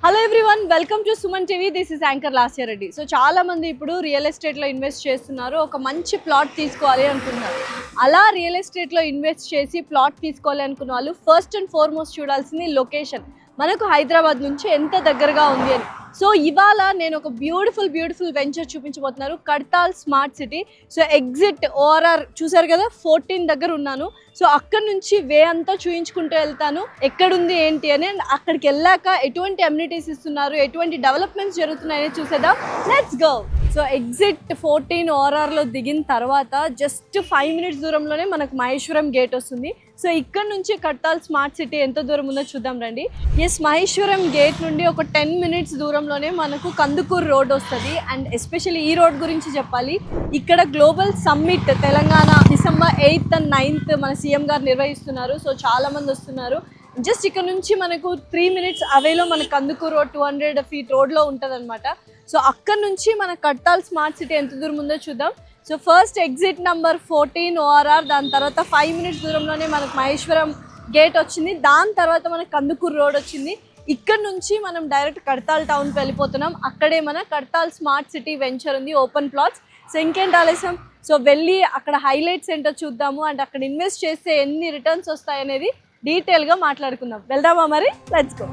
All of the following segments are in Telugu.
Hello everyone, welcome to Suman TV. This is anchor Lasya Reddy. So చాలా మంది ఇప్పుడు రియల్ ఎస్టేట్లో ఇన్వెస్ట్ చేస్తున్నారు. ఒక మంచి ప్లాట్ తీసుకోవాలి అనుకుంటున్నారు. అలా రియల్ ఎస్టేట్లో ఇన్వెస్ట్ చేసి ప్లాట్ తీసుకోవాలి అనుకున్న వాళ్ళు ఫస్ట్ అండ్ ఫార్మోస్ట్ చూడాల్సింది లొకేషన్. మనకు హైదరాబాద్ నుంచి ఎంత దగ్గరగా ఉంది అని. సో ఇవాళ నేను ఒక బ్యూటిఫుల్ వెంచర్ చూపించబోతున్నారు, Kadthal smart city. So exit ORR చూసారు కదా, 14 దగ్గర ఉన్నాను. సో అక్కడ నుంచి వే అంతా చూయించుకుంటూ వెళ్తాను, ఎక్కడుంది ఏంటి అని. అక్కడికి వెళ్ళాక ఎటువంటి అమ్యూనిటీస్ ఇస్తున్నారు, ఎటువంటి డెవలప్మెంట్స్ జరుగుతున్నాయని చూసేద్దాం. Let's go. సో ఎగ్జిట్ 14 ఓఆర్ఆర్లో దిగిన తర్వాత జస్ట్ 5 మినిట్స్ దూరంలోనే మనకు మహేశ్వరం గేట్ వస్తుంది. సో ఇక్కడ నుంచి కడతాల్ స్మార్ట్ సిటీ ఎంత దూరం ఉందో చూద్దాం రండి. ఎస్, మహేశ్వరం గేట్ నుండి ఒక 10 మినిట్స్ దూరంలోనే మనకు కందుకూరు రోడ్ వస్తుంది. అండ్ ఎస్పెషల్లీ ఈ రోడ్ గురించి చెప్పాలి. ఇక్కడ global summit Telangana December 8th and 9th మన సీఎం గారు నిర్వహిస్తున్నారు. సో చాలా మంది వస్తున్నారు. జస్ట్ ఇక్కడ నుంచి మనకు 3 మినిట్స్ అవేలో మన కందుకూరు రోడ్ 200 feet రోడ్లో ఉంటుంది అనమాట. సో అక్కడ నుంచి మన కడతాల్ స్మార్ట్ సిటీ ఎంత దూరం ఉందో చూద్దాం. So first exit number 14 ORR, దాని తర్వాత 5 మినిట్స్ దూరంలోనే మనకు మహేశ్వరం గేట్ వచ్చింది. దాని తర్వాత మనకు కందుకూరు రోడ్ వచ్చింది. ఇక్కడ నుంచి మనం డైరెక్ట్ కడతాల్ టౌన్కి వెళ్ళిపోతున్నాం. అక్కడే మన కడతాల్ స్మార్ట్ సిటీ వెంచర్ ఉంది, ఓపెన్ ప్లాట్స్. సో ఇంకేంటి ఆలస్యం, సో వెళ్ళి అక్కడ హైలైట్స్ ఏంటో చూద్దాము. అండ్ అక్కడ ఇన్వెస్ట్ చేస్తే ఎన్ని రిటర్న్స్ వస్తాయనేది డీటెయిల్గా మాట్లాడుకుందాం. వెళ్దామా మరి? Let's go.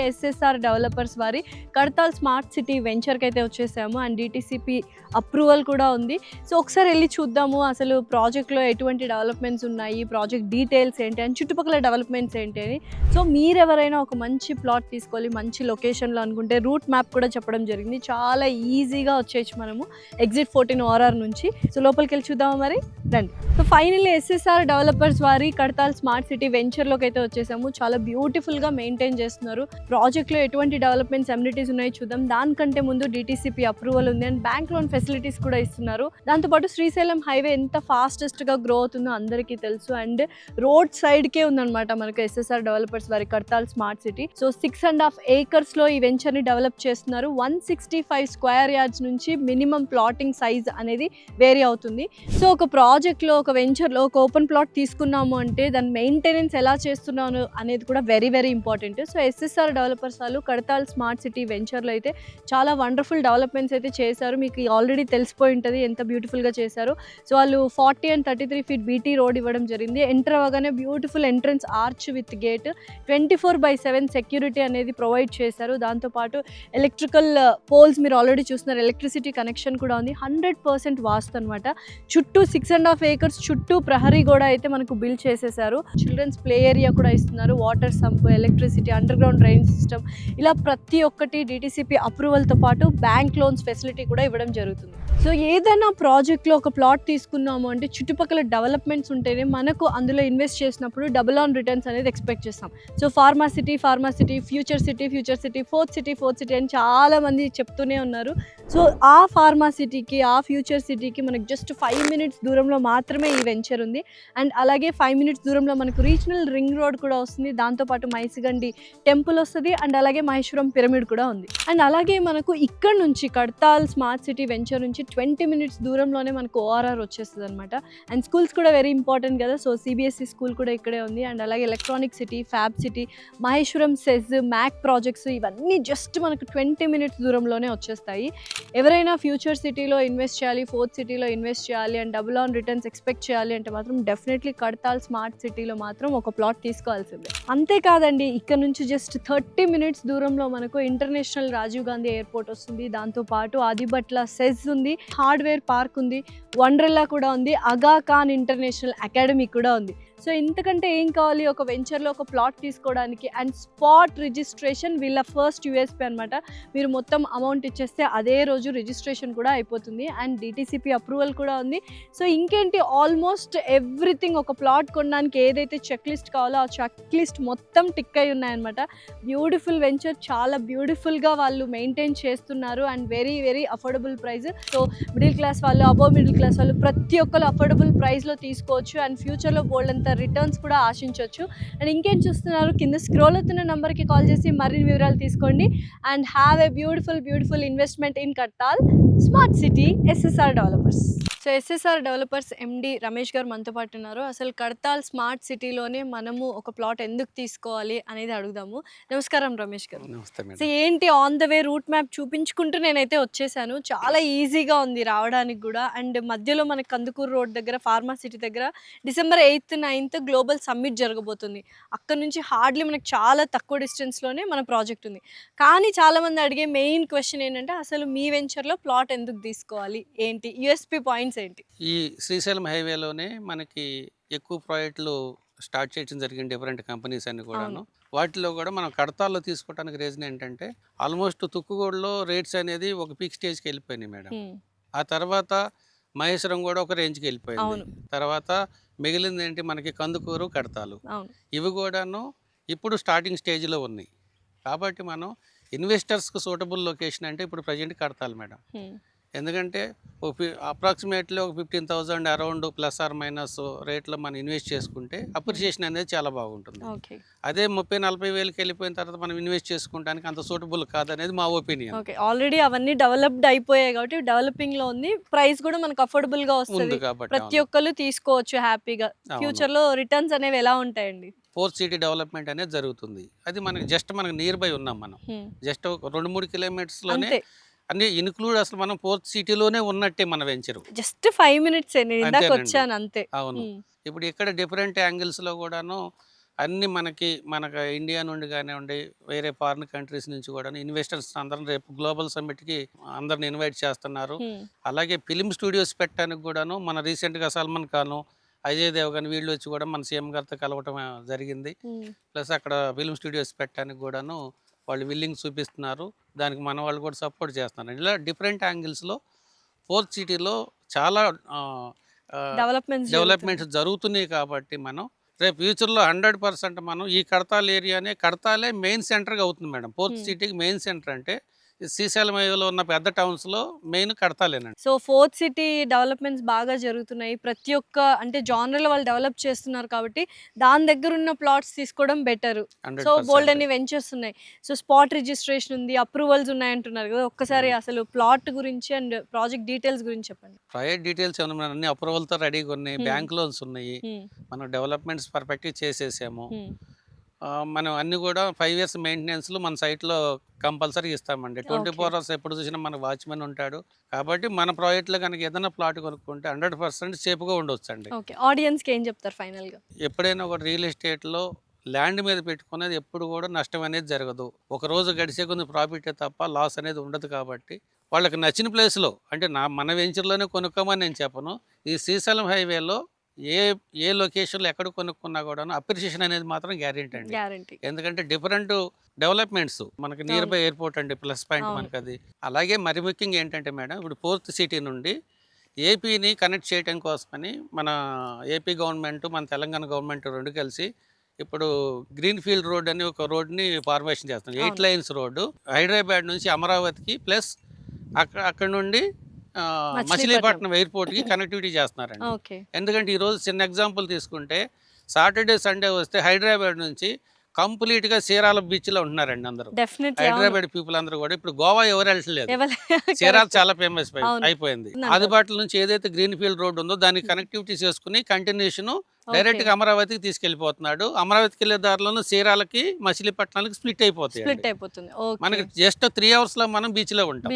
ఎస్ఎస్ఆర్ డెవలపర్స్ వారి కడతాల్ స్మార్ట్ సిటీ వెంచర్కి అయితే వచ్చేసాము. అండ్ డిటిసిపి అప్రూవల్ కూడా ఉంది. సో ఒకసారి వెళ్ళి చూద్దాము అసలు ప్రాజెక్ట్లో ఎటువంటి డెవలప్మెంట్స్ ఉన్నాయి, ప్రాజెక్ట్ డీటెయిల్స్ ఏంటి అని, చుట్టుపక్కల డెవలప్మెంట్స్ ఏంటి అని. సో మీరు ఎవరైనా ఒక మంచి ప్లాట్ తీసుకోవాలి మంచి లొకేషన్లో అనుకుంటే రూట్ మ్యాప్ కూడా చెప్పడం జరిగింది. చాలా ఈజీగా వచ్చేయచ్చు మనము ఎగ్జిట్ 14 ఓఆర్ఆర్ నుంచి. సో లోపలికి వెళ్ళి చూద్దాము మరి, రండి. సో ఫైనల్లీ ఎస్ఎస్ఆర్ డెవలపర్స్ వారి కడతాల్ స్మార్ట్ సిటీ వెంచర్లోకి అయితే వచ్చేసాము. చాలా బ్యూటిఫుల్గా మెయింటైన్ చేస్తున్నారు. ప్రాజెక్ట్లో ఎటువంటి డెవలప్మెంట్స్ అమ్యూనిటీస్ ఉన్నాయి చూద్దాం. దానికంటే ముందు డిటిసిపి అప్రూవల్ ఉంది అండ్ బ్యాంక్ లోన్ ఫెసిలిటీస్ కూడా ఇస్తున్నారు. దాంతోపాటు శ్రీశైలం హైవే ఎంత ఫాస్టెస్ట్గా గ్రో అవుతుందో అందరికీ తెలుసు. అండ్ రోడ్ సైడ్కే ఉందన్నమాట మనకు ఎస్ఎస్ఆర్ డెవలపర్స్ వారి కడతాల్ స్మార్ట్ సిటీ. సో 6.5 acresలో ఈ వెంచర్ని డెవలప్ చేస్తున్నారు. 165 square yards నుంచి మినిమం ప్లాటింగ్ సైజ్ అనేది వేరీ అవుతుంది. సో ఒక ప్రాజెక్ట్లో, ఒక వెంచర్లో ఒక ఓపెన్ ప్లాట్ తీసుకున్నాము అంటే దాని మెయింటెనెన్స్ ఎలా చేస్తున్నాను అనేది కూడా very important. So SSR developers వాళ్ళు కడతాల్ స్మార్ట్ సిటీ వెంచర్లో అయితే చాలా వండర్ఫుల్ డెవలప్మెంట్స్ అయితే చేశారు. మీకు ఆల్రెడీ తెలిసిపోయి ఉంటుంది ఎంత బ్యూటిఫుల్గా చేశారు. సో వాళ్ళు 40 and 33 feet బీటీ రోడ్ ఇవ్వడం జరిగింది. ఎంటర్ అవ్వగానే beautiful entrance arch with gate, 24/7 security అనేది ప్రొవైడ్ చేశారు. దాంతోపాటు ఎలక్ట్రికల్ పోల్స్ మీరు ఆల్రెడీ చూస్తున్నారు, ఎలక్ట్రిసిటీ కనెక్షన్ కూడా ఉంది. 100% వాస్తు అనమాట. చుట్టూ 6.5 acres చుట్టూ ప్రహరీ కూడా అయితే మనకు బిల్డ్ చేసేసారు. చిల్డ్రన్స్ ప్లే ఏరియా కూడా ఇస్తున్నారు, water sump, electricity, under ground drain system, ఇలా ప్రతి ఒక్కటి డిటిసిపి అప్రూవల్తో పాటు బ్యాంక్ లోన్స్ ఫెసిలిటీ కూడా ఇవ్వడం జరుగుతుంది. సో ఏదైనా ప్రాజెక్ట్లో ఒక ప్లాట్ తీసుకున్నాము అంటే చుట్టుపక్కల డెవలప్మెంట్స్ ఉంటేనే మనకు అందులో ఇన్వెస్ట్ చేసినప్పుడు డబుల్ ఆన్ రిటర్న్స్ అనేది ఎక్స్పెక్ట్ చేస్తాం. So pharma city, future city, fourth city అని చాలామంది చెప్తూనే ఉన్నారు. సో ఆ ఫార్మా సిటీకి, ఆ ఫ్యూచర్ సిటీకి మనకు జస్ట్ 5 మినిట్స్ దూరంలో మాత్రమే ఈ వెంచర్ ఉంది. అండ్ అలాగే 5 మినిట్స్ దూరంలో మనకు రీజనల్ రింగ్ రోడ్ కూడా వస్తుంది. దాంతోపాటు మైసిగండి టెంపుల్ వస్తుంది. అండ్ అలాగే మహేశ్వరం పిరమిడ్ కూడా ఉంది. అండ్ అలాగే మనకు ఇక్కడ నుంచి కడతాల్ స్మార్ట్ సిటీ వెంచర్ నుంచి 20 మినిట్స్ దూరంలోనే మనకు ఓఆర్ఆర్ వచ్చేస్తుంది అనమాట. అండ్ స్కూల్స్ కూడా వెరీ ఇంపార్టెంట్ కదా. సో సిబిఎస్ఈ స్కూల్ కూడా ఇక్కడే ఉంది. అండ్ అలాగే electronic city, fab city, Maheshwaram SEZ, MAK projects ఇవన్నీ జస్ట్ మనకు 20 మినిట్స్ దూరంలోనే వచ్చేస్తాయి. ఎవరైనా ఫ్యూచర్ సిటీలో ఇన్వెస్ట్ చేయాలి, ఫోర్త్ సిటీలో ఇన్వెస్ట్ చేయాలి and double on returns expect చేయాలి అంటే మాత్రం డెఫినెట్లీ కడతాల్ స్మార్ట్ సిటీలో మాత్రం ఒక ప్లాట్ తీసుకోవాల్సిందే. అంతేకాదండి, ఇక్కడ నుంచి జస్ట్ 30 మినిట్స్ దూరంలో మనకు ఇంటర్నేషనల్ రాజీవ్ గాంధీ ఎయిర్పోర్ట్ వస్తుంది. దాంతోపాటు ఆదిబట్ల సెజ్ ఉంది, హార్డ్వేర్ పార్క్ ఉంది, వండర్లా కూడా ఉంది, అగా ఖాన్ ఇంటర్నేషనల్ అకాడమీ కూడా ఉంది. సో ఇంతకంటే ఏం కావాలి ఒక వెంచర్లో ఒక ప్లాట్ తీసుకోవడానికి. అండ్ స్పాట్ రిజిస్ట్రేషన్ వీళ్ళ ఫస్ట్ యూఎస్పీ అనమాట. మీరు మొత్తం అమౌంట్ ఇచ్చేస్తే అదే రోజు రిజిస్ట్రేషన్ కూడా అయిపోతుంది. అండ్ డిటిసిపి అప్రూవల్ కూడా ఉంది. సో ఇంకేంటి, ఆల్మోస్ట్ ఎవ్రీథింగ్ ఒక ప్లాట్ కొనడానికి ఏదైతే చెక్ లిస్ట్ కావాలో ఆ చెక్ లిస్ట్ మొత్తం టిక్ అయి ఉన్నాయన్నమాట. బ్యూటిఫుల్ వెంచర్, చాలా బ్యూటిఫుల్గా వాళ్ళు మెయింటైన్ చేస్తున్నారు. And very affordable price. So middle class వాళ్ళు, అబోవ్ మిడిల్ క్లాస్ ప్రాజెక్టులు అసలు ప్రతి ఒక్కరు అఫోర్డబుల్ ప్రైస్లో తీసుకోవచ్చు అండ్ ఫ్యూచర్లో బోల్డంత రిటర్న్స్ కూడా ఆశించవచ్చు. అండ్ ఇంకేం చూస్తున్నారు, కింద స్క్రోల్ అవుతున్న నెంబర్కి కాల్ చేసి మరిన్ని వివరాలు తీసుకోండి and have a beautiful investment in Kadthal smart city SSR developers. So SSR developers MD Ramesh garu మనతో పాటు ఉన్నారు. అసలు కడతాల్ స్మార్ట్ సిటీలోనే మనము ఒక ప్లాట్ ఎందుకు తీసుకోవాలి అనేది అడుగుదాము. నమస్కారం రమేష్ గారు. సో ఏంటి, on the way route map చూపించుకుంటూ నేనైతే వచ్చేసాను. చాలా ఈజీగా ఉంది రావడానికి కూడా. అండ్ మధ్యలో మనకి కందుకూరు రోడ్ దగ్గర ఫార్మా సిటీ దగ్గర December 8th 9th global summit జరగబోతుంది. అక్కడ నుంచి హార్డ్లీ మనకు చాలా తక్కువ డిస్టెన్స్లోనే మన ప్రాజెక్ట్ ఉంది. కానీ చాలామంది అడిగే మెయిన్ క్వశ్చన్ ఏంటంటే అసలు మీ వెంచర్లో ప్లాట్ ఎందుకు తీసుకోవాలి, ఏంటి యూఎస్పీ పాయింట్స్ ఏంటి? ఈ శ్రీశైలం హైవేలోనే మనకి ఎక్కువ ప్రాజెక్టులు స్టార్ట్ చేయడం జరిగింది, డిఫరెంట్ కంపెనీస్ అన్ని కూడాను. వాటిలో కూడా మనం కడతాల్లో తీసుకోవడానికి రీజన్ ఏంటంటే ఆల్మోస్ట్ తుక్కుగూడలో రేట్స్ అనేది ఒక పీక్ స్టేజ్కి వెళ్ళిపోయినాయి మేడం. ఆ తర్వాత మహేశ్వరం కూడా ఒక రేంజ్కి వెళ్ళిపోయింది. తర్వాత మిగిలింది ఏంటి మనకి కందుకూరు, కడతాలు. ఇవి కూడాను ఇప్పుడు స్టార్టింగ్ స్టేజ్లో ఉన్నాయి. కాబట్టి మనం ఇన్వెస్టర్స్కి సూటబుల్ లొకేషన్ అంటే ఇప్పుడు ప్రజెంట్ కడతాలి మేడం. ఎందుకంటే అప్రాక్సిమేట్లీ ఒక 15,000 అరౌండ్ ప్లస్ ఆర్ మైనస్ రేట్లో మనం ఇన్వెస్ట్ చేసుకుంటే అప్రిషియేషన్ అనేది చాలా బాగుంటుంది. అదే 30-40 వేలకి వెళ్ళిపోయిన తర్వాత మనం ఇన్వెస్ట్ చేసుకోవడానికి అంత సూటబుల్ కాదనేది మా ఒపీనియన్. ఆల్రెడీ అవన్నీ డెవలప్డ్ అయిపోయాయి కాబట్టి డెవలపింగ్ లో ఉంది, ప్రైస్ కూడా మనకు అఫోర్డబుల్ గా వస్తుంది కాబట్టి ప్రతి ఒక్కరు తీసుకోవచ్చు హ్యాపీగా. ఫ్యూచర్ లో రిటర్న్స్ అనేవి ఎలా ఉంటాయండి? ఫోర్త్ సిటీ డెవలప్మెంట్ అనేది జరుగుతుంది. అది మనకి జస్ట్ మనకు నియర్ బై ఉన్నాం. మనం జస్ట్ 2-3 కిలోమీటర్స్లోనే అన్ని ఇన్క్లూడ్. అసలు మనం ఫోర్త్ సిటీలోనే ఉన్నట్టే మన వెంచరు. జస్ట్ 5 minutes వచ్చాను అంతే. అవును. ఇప్పుడు ఇక్కడ డిఫరెంట్ యాంగిల్స్లో కూడాను అన్ని మనకు ఇండియా నుండి కానివ్వండి, వేరే ఫారిన్ కంట్రీస్ నుంచి కూడా ఇన్వెస్టర్స్ అందరం రేపు గ్లోబల్ సమ్మిట్కి అందరిని ఇన్వైట్ చేస్తున్నారు. అలాగే ఫిలిం స్టూడియోస్ పెట్టడానికి కూడాను మన రీసెంట్గా సల్మాన్ ఖాను, అజయ్ దేవగన్ వీళ్ళు వచ్చి కూడా మన సీఎం గారితో కలవటం జరిగింది. ప్లస్ అక్కడ ఫిలిం స్టూడియోస్ పెట్టడానికి కూడాను వాళ్ళు విల్లింగ్ చూపిస్తున్నారు. దానికి మన వాళ్ళు కూడా సపోర్ట్ చేస్తున్నారు. ఇలా డిఫరెంట్ యాంగిల్స్లో ఫోర్త్ సిటీలో చాలా డెవలప్మెంట్స్ జరుగుతున్నాయి. కాబట్టి మనం రేపు ఫ్యూచర్లో 100% మనం ఈ కడతాల్ ఏరియానే, కడతాలే మెయిన్ సెంటర్గా అవుతుంది మేడం. ఫోర్త్ సిటీకి మెయిన్ సెంటర్ అంటే శ్రీశైలం హైవేలో ఉన్న పెద్ద టౌన్స్లో మెయిన్ కడతాలేనండి. సో ఫోర్త్ సిటీ డెవలప్మెంట్స్ బాగా జరుగుతున్నాయి. ప్రతి ఒక్క అంటే జానర్లో వాళ్ళు డెవలప్ చేస్తున్నారు కాబట్టి దాని దగ్గర ఉన్న ప్లాట్స్ తీసుకోవడం బెటర్. సో బోల్డ్ అన్ని వెంచర్స్ ఉన్నాయి. సో స్పాట్ రిజిస్ట్రేషన్ ఉంది, అప్రూవల్స్ ఉన్నాయంటున్నారు కదా. ఒక్కసారి అసలు ప్లాట్ గురించి అండ్ ప్రాజెక్ట్ డీటెయిల్స్ గురించి చెప్పండి. ప్రాజెక్ట్ డీటెయిల్స్ ఏమన్నా అన్ని అప్రూవల్తో రెడీగా ఉన్నాయి, బ్యాంక్ లోన్స్ ఉన్నాయి, మనం డెవలప్మెంట్స్ పర్ఫెక్ట్గా చేసేసాము. మనం అన్ని కూడా 5 years మెయింటెనెన్స్లు మన సైట్లో కంపల్సరీ ఇస్తామండి. 24 hours ఎప్పుడు చూసినా మన వాచ్మెన్ ఉంటాడు. కాబట్టి మన ప్రాజెక్ట్లో కనుక ఏదైనా ప్లాట్ కొనుక్కుంటే 100% సేఫ్గా ఉండొచ్చు అండి. ఆడియన్స్కి ఏం చెప్తారు ఫైనల్గా? ఎప్పుడైనా ఒక రియల్ ఎస్టేట్లో ల్యాండ్ మీద పెట్టుకునేది ఎప్పుడు కూడా నష్టం అనేది జరగదు. ఒక రోజు గడిచే కొన్ని ప్రాఫిటే తప్ప లాస్ అనేది ఉండదు. కాబట్టి వాళ్ళకి నచ్చిన ప్లేస్లో అంటే మన వెంచర్లోనే కొనుక్కోమని నేను చెప్పను. ఈ శ్రీశైలం హైవేలో ఏ లొకేషన్లో ఎక్కడ కొనుక్కున్నా కూడా అప్రిషియేషన్ అనేది మాత్రం గ్యారెంటీ అండి. ఎందుకంటే డిఫరెంట్ డెవలప్మెంట్స్ మనకి నియర్ బై ఎయిర్పోర్ట్ అండి, ప్లస్ పాయింట్ మనకు అది. అలాగే మరి ముఖ్యంగా ఏంటంటే మేడం, ఇప్పుడు ఫోర్త్ సిటీ నుండి ఏపీని కనెక్ట్ చేయడం కోసమని మన ఏపీ గవర్నమెంట్, మన తెలంగాణ గవర్నమెంట్ రెండు కలిసి ఇప్పుడు గ్రీన్ ఫీల్డ్ రోడ్ అని ఒక రోడ్ని ఫార్మేషన్ చేస్తున్నాం. 8 lanes రోడ్డు హైదరాబాద్ నుంచి అమరావతికి ప్లస్ అక్కడ నుండి మచిలీపట్నం ఎయిర్పోర్ట్కి కనెక్టివిటీ చేస్తున్నారండి. ఎందుకంటే ఈరోజు చిన్న ఎగ్జాంపుల్ తీసుకుంటే సాటర్డే సండే వస్తే హైదరాబాద్ నుంచి కంప్లీట్గా చీరాల బీచ్లో ఉంటున్నారండి అందరూ. హైదరాబాద్ పీపుల్ అందరూ కూడా ఇప్పుడు గోవా ఎవరు వెళ్ళట్లేదు. చీరాల చాలా ఫేమస్ అయిపోయింది. ఆదిబాట్ల నుంచి ఏదైతే గ్రీన్ ఫీల్డ్ రోడ్ ఉందో దానికి కనెక్టివిటీ చేసుకుని కంటిన్యూషన్ డైరెక్ట్గా అమరావతికి తీసుకెళ్లిపోతున్నాడు. అమరావతికి వెళ్ళే దారిలోనూ చీరాలకి మచిలీపట్నాలకి స్ప్లిట్ అయిపోతుంది. మనకి జస్ట్ 3 hours లో మనం బీచ్లో ఉంటాం.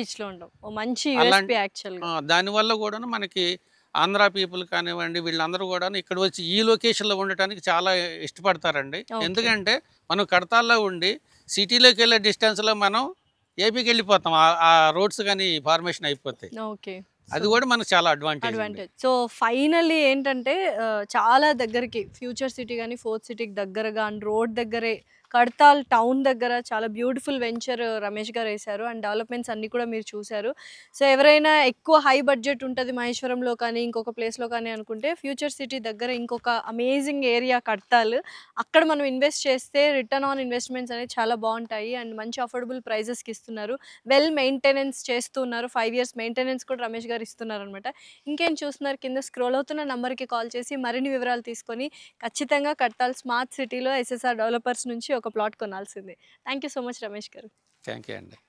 దానివల్ల కూడా మనకి ఆంధ్ర పీపుల్ కానివ్వండి వీళ్ళందరూ కూడా ఇక్కడ వచ్చి ఈ లొకేషన్లో ఉండటానికి చాలా ఇష్టపడతారండి. ఎందుకంటే మనం కడతాల్లో ఉండి సిటీలోకి వెళ్ళే డిస్టెన్స్లో మనం ఏపీకి వెళ్ళిపోతాం. ఆ రోడ్స్ కానీ ఫార్మేషన్ అయిపోతాయి. అది కూడా మనకు చాలా అడ్వాంటేజ్. సో ఫైనల్లీ ఏంటంటే చాలా దగ్గరికి ఫ్యూచర్ సిటీ కానీ ఫోర్త్ సిటీకి దగ్గరగా రోడ్ దగ్గరే కడతాల్ టౌన్ దగ్గర చాలా బ్యూటిఫుల్ వెంచర్ రమేష్ గారు వేశారు. అండ్ డెవలప్మెంట్స్ అన్నీ కూడా మీరు చూశారు. సో ఎవరైనా ఎక్కువ హై బడ్జెట్ ఉంటుంది మహేశ్వరంలో కానీ, ఇంకొక ప్లేస్‌లో కానీ అనుకుంటే ఫ్యూచర్ సిటీ దగ్గర ఇంకొక అమేజింగ్ ఏరియా కడతాల్. అక్కడ మనం ఇన్వెస్ట్ చేస్తే రిటర్న్ ఆన్ ఇన్వెస్ట్‌మెంట్స్ అనేవి చాలా బావుంటాయి. అండ్ మంచి అఫోర్డబుల్ ప్రైజెస్‌కి ఇస్తున్నారు. వెల్ మెయింటెనెన్స్ చేస్తూ ఉన్నారు. 5 ఇయర్స్ మెయింటెనెన్స్ కూడా రమేష్ గారు ఇస్తున్నారనమాట. ఇంకేం చూస్తున్నారు, కింద స్క్రోల్ అవుతున్న నంబర్‌కి కాల్ చేసి మరిన్ని వివరాలు తీసుకొని ఖచ్చితంగా కడతాల్ స్మార్ట్ సిటీలో ఎస్ఎస్ఆర్ డెవలపర్స్ నుంచి ఒక ప్లాట్ కొనాల్సిందే. Thank you so much Ramesh garu. Thank you అండి.